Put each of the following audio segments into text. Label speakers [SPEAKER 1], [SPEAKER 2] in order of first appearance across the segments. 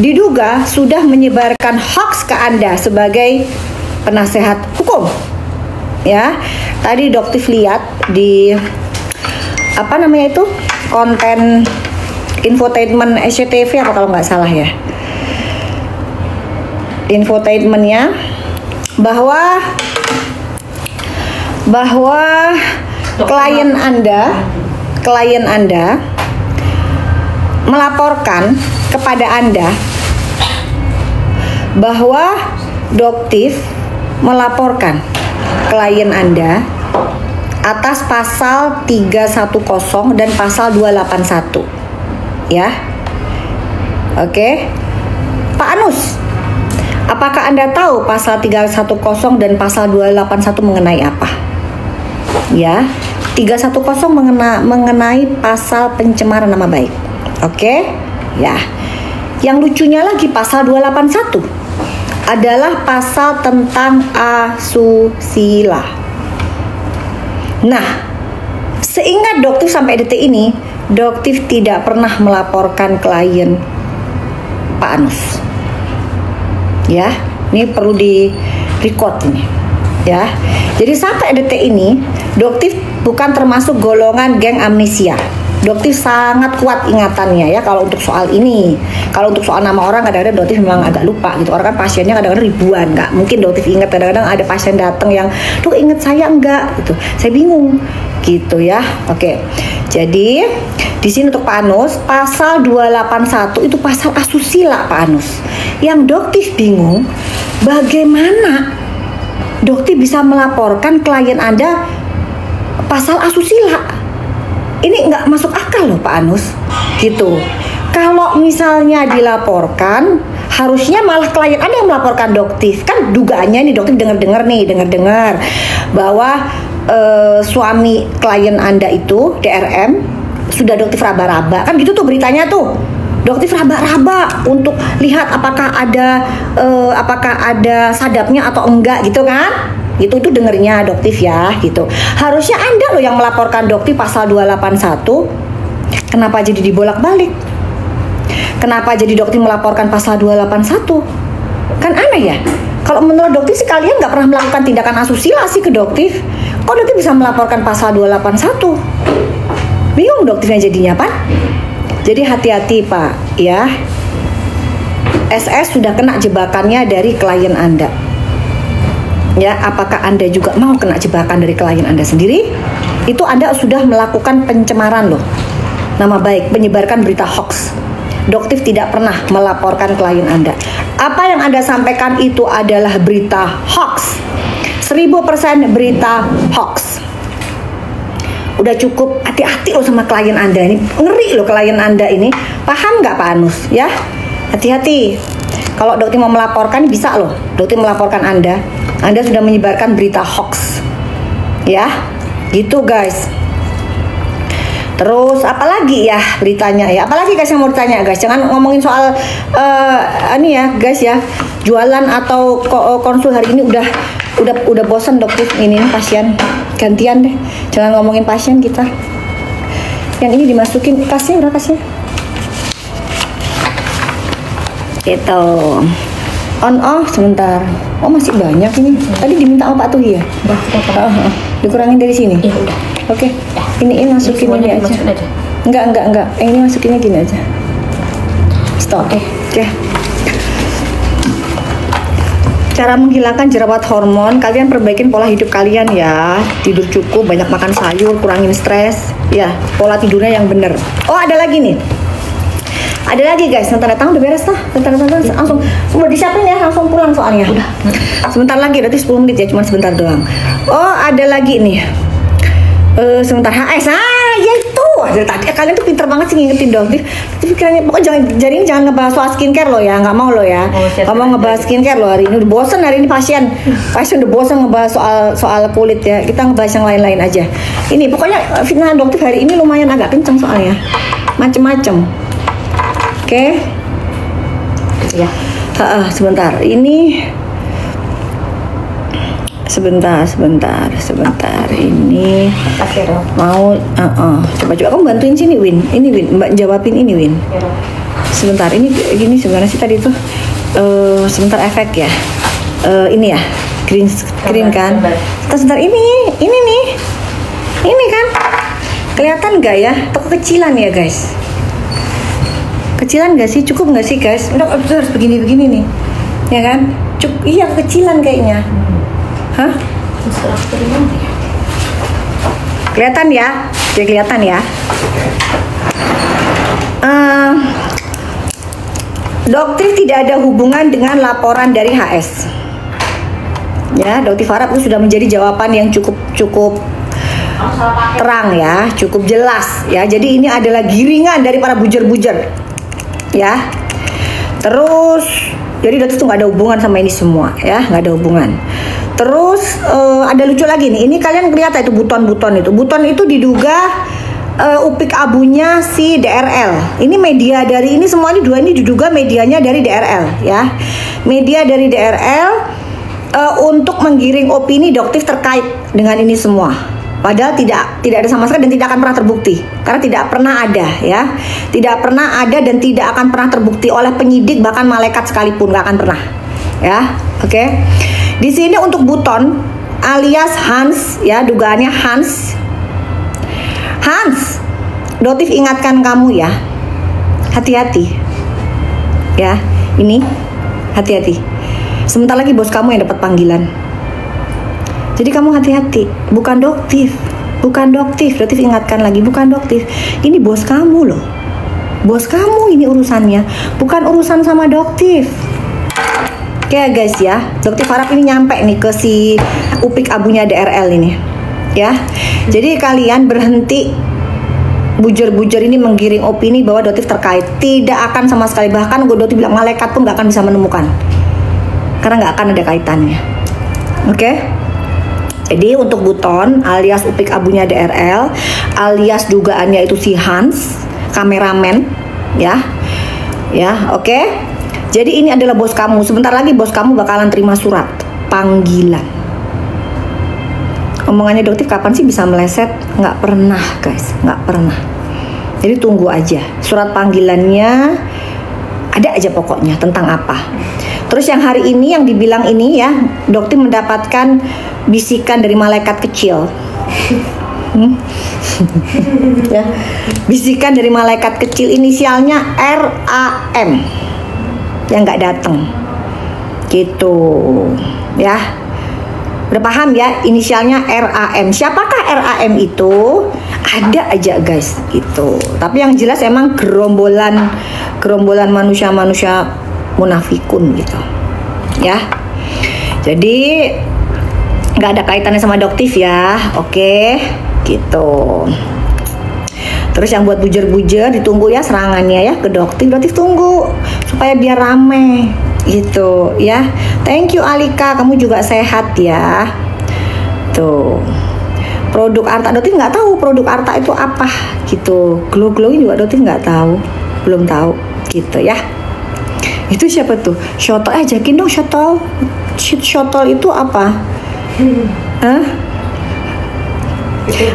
[SPEAKER 1] diduga sudah menyebarkan hoax ke Anda sebagai penasehat hukum. Ya, tadi Doktif lihat di apa namanya itu konten infotainment SCTV apa kalau nggak salah ya, infotainmentnya bahwa klien Anda melaporkan kepada Anda bahwa Doktif melaporkan klien Anda atas pasal 310 dan pasal 281. Ya. Oke. Pak Anus, apakah Anda tahu pasal 310 dan pasal 281 mengenai apa? Ya. 310 mengenai pasal pencemaran nama baik. Oke? Ya. Yang lucunya lagi pasal 281 adalah pasal tentang asusila. Nah, seingat Doktif sampai detik ini, Doktif tidak pernah melaporkan klien Pak Anus. Ya, ini perlu di record ini. Ya, jadi sampai detik ini, Doktif bukan termasuk golongan geng amnesia. Doktif sangat kuat ingatannya ya kalau untuk soal ini. Kalau untuk soal nama orang kadang-kadang Doktif memang agak lupa gitu. Orang kan pasiennya kadang-kadang ribuan, nggak mungkin Doktif ingat. Kadang-kadang ada pasien datang yang, tuh inget saya enggak gitu. Saya bingung gitu ya. Oke. Jadi di sini untuk Pak Anus, pasal 281 itu pasal asusila Pak Anus. Yang Doktif bingung, bagaimana Doktif bisa melaporkan klien Anda pasal asusila? Ini nggak masuk akal loh Pak Anus, gitu. Kalau misalnya dilaporkan, harusnya malah klien Anda yang melaporkan Doktif. Kan dugaannya nih Doktif dengar-dengar bahwa suami klien Anda itu DRM sudah Doktif raba-raba. Kan gitu tuh beritanya tuh. Doktif raba-raba untuk lihat apakah ada sadapnya atau enggak gitu kan. Itu dengernya Doktif ya gitu. Harusnya Anda loh yang melaporkan Doktif pasal 281. Kenapa jadi dibolak-balik? Kenapa jadi Doktif melaporkan pasal 281? Kan aneh ya. Kalau menurut Doktif sih kalian nggak pernah melakukan tindakan asusila sih ke Doktif. Kok Doktif bisa melaporkan pasal 281? Bingung Doktifnya jadinya Pak. Jadi hati-hati Pak ya. SS sudah kena jebakannya dari klien Anda. Ya, apakah Anda juga mau kena jebakan dari klien Anda sendiri? Itu Anda sudah melakukan pencemaran loh nama baik, menyebarkan berita hoax. Doktif tidak pernah melaporkan klien Anda. Apa yang Anda sampaikan itu adalah berita hoax. 1000% berita hoax. Udah cukup hati-hati loh sama klien Anda ini. Ngeri loh klien Anda ini. Paham nggak Pak Anus? Ya, hati-hati. Kalau Doktif mau melaporkan bisa loh. Doktif melaporkan Anda sudah menyebarkan berita hoax. Ya, gitu guys. Terus apalagi ya beritanya ya? Apalagi guys yang mau ditanya guys? Jangan ngomongin soal ini ya guys ya. Jualan atau konsul hari ini udah bosan Doktif ini pasien. Gantian deh. Jangan ngomongin pasien kita. Yang ini dimasukin kasnya udah kasnya. Gitu. On off sebentar. Oh masih banyak ini. Tadi diminta sama Pak Tuhi ya? Udah. Dikurangin dari sini? Iya udah. Oke. Ini masukin ini aja. Enggak. Ini masukinnya gini aja. Stop. Oke. Cara menghilangkan jerawat hormon, kalian perbaikin pola hidup kalian ya. Tidur cukup, banyak makan sayur, kurangin stres. Ya, pola tidurnya yang bener. Oh ada lagi nih. Ada lagi guys, sebentar datang udah beres lah. Sebentar langsung udah disiapin ya, langsung pulang soalnya. Udah. Sebentar lagi, berarti 10 menit ya, cuma sebentar doang. Oh, ada lagi nih. Sebentar HS. Ya itu. Dari tadi kalian tuh pinter banget sih ngingetin Doktif. Tapi pikirannya pokoknya jangan ngebahas soal skincare lo ya, nggak mau lo ya. Ngomong ngebahas skincare lo hari ini udah bosen hari ini pasien udah bosen ngebahas soal kulit ya. Kita ngebahas yang lain-lain aja. Ini pokoknya fitnah Doktif hari ini lumayan agak kenceng soalnya. Macem-macem. Oke. Ya. Sebentar. Ini sebentar. Ini mau coba kamu bantuin sini Win. Ini Win, Mbak jawabin ini Win. Sebentar, ini gini sebenarnya sih tadi tuh sebentar efek ya. Ini ya, green screen kan. Sebentar ini nih. Ini kan. Kelihatan nggak ya? Atau kecilan ya, guys? Kecilan nggak sih? Cukup nggak sih, guys? Udah harus begini-begini nih. Ya kan? Iya, kecilan kayaknya. Hah? Kelihatan ya? Jadi kelihatan ya. Dokter tidak ada hubungan dengan laporan dari HS. Ya, Dokter Farah itu sudah menjadi jawaban yang cukup terang ya, cukup jelas ya. Jadi ini adalah giringan dari para bujer-bujer ya. Terus jadi dokter itu nggak ada hubungan sama ini semua ya, nggak ada hubungan. Terus ada lucu lagi nih, ini kalian kelihatan itu buton-buton itu diduga upik abunya si DRL. Ini media dari ini semua, ini dua ini diduga medianya dari DRL ya. Media dari DRL untuk menggiring opini dokter terkait dengan ini semua. Padahal tidak ada sama sekali dan tidak akan pernah terbukti. Karena tidak pernah ada ya. Tidak pernah ada dan tidak akan pernah terbukti oleh penyidik bahkan malaikat sekalipun, nggak akan pernah. Ya, oke. Di sini untuk buton alias Hans ya, dugaannya Hans, Dotif ingatkan kamu ya, hati-hati ya, ini hati-hati. Sebentar lagi bos kamu yang dapat panggilan. Jadi kamu hati-hati, bukan Doktif. Doktif ingatkan lagi, bukan Doktif. Ini bos kamu loh, bos kamu ini urusannya, bukan urusan sama Doktif. Oke guys ya, Dokter Farah ini nyampe nih ke si upik abunya DRL ini ya. Jadi kalian berhenti bujer-bujer ini menggiring opini bahwa Dokter terkait. Tidak akan sama sekali, bahkan Dokter bilang malaikat pun nggak akan bisa menemukan, karena nggak akan ada kaitannya. Oke? Jadi untuk buton alias upik abunya DRL alias dugaannya itu si Hans, kameramen ya. Ya, oke. Jadi ini adalah bos kamu. Sebentar lagi bos kamu bakalan terima surat panggilan. Omongannya Dokter kapan sih bisa meleset? Nggak pernah guys, nggak pernah. Jadi tunggu aja. Surat panggilannya ada aja pokoknya tentang apa. Terus yang hari ini yang dibilang ini ya, Dokter mendapatkan bisikan dari malaikat kecil. Ya, bisikan dari malaikat kecil inisialnya RAM yang nggak datang. Gitu ya. Udah paham ya, inisialnya RAM. Siapakah RAM itu? Ada aja guys gitu. Tapi yang jelas emang gerombolan manusia-manusia munafikun gitu. Ya. Jadi nggak ada kaitannya sama Doktif ya. Oke, gitu. Terus yang buat bujer-bujer ditunggu ya serangannya ya ke Doktif. Doktif tunggu supaya biar rame gitu ya. Thank you Alika, kamu juga sehat ya. Tuh. Produk Arta, Doktif nggak tahu produk Arta itu apa gitu. Glow-glowing juga Doktif nggak tahu, belum tahu gitu ya. Itu siapa tuh? Shotol, ajakin dong Shotol. Shotol itu apa? Hah?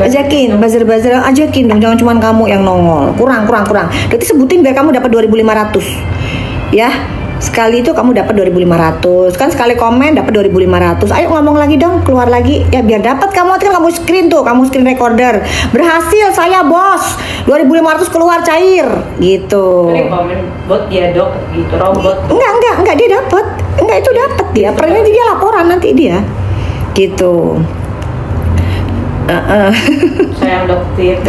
[SPEAKER 1] Ajakin, buzzer ajakin dong, jangan cuma kamu yang nongol. Kurang. Berarti sebutin biar kamu dapat 2.500. Ya. Sekali itu kamu dapat 2.500. Kan sekali komen dapat 2.500. Ayo ngomong lagi dong, keluar lagi. Ya biar dapat kamu, kan kamu screen tuh, kamu screen recorder. Berhasil saya, Bos. 2.500 keluar cair gitu.
[SPEAKER 2] Ini komen bot dia dok gitu, robot.
[SPEAKER 1] Enggak dia dapat. Enggak itu dapat dia. Per ini dia laporan nanti dia. Gitu.
[SPEAKER 2] Sayang Dokter.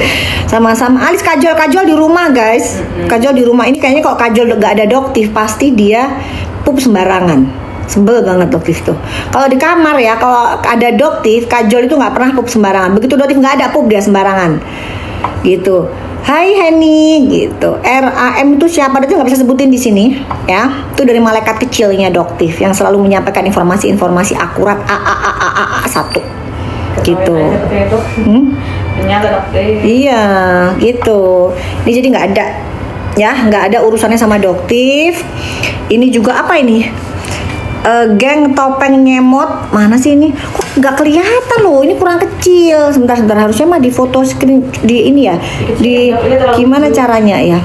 [SPEAKER 1] Sama-sama. Alis kajol di rumah guys. Kajol di rumah ini kayaknya kalau kajol gak ada Doktif pasti dia pup sembarangan. Sebel banget Doktif tuh. Kalau di kamar ya, kalau ada Doktif, kajol itu nggak pernah pup sembarangan. Begitu Doktif nggak ada pup dia sembarangan. Gitu. Hai Henny gitu. RAM itu siapa? Doktif nggak bisa sebutin di sini ya. Itu dari malaikat kecilnya Doktif yang selalu menyampaikan informasi akurat A1. Gitu. Iya gitu. Ini jadi nggak ada ya, nggak ada urusannya sama Doktif. Ini juga apa ini, geng topeng nyemot mana sih ini, kok nggak kelihatan loh, ini kurang kecil. Sebentar harusnya mah di foto screen di ini ya, di gimana caranya ya.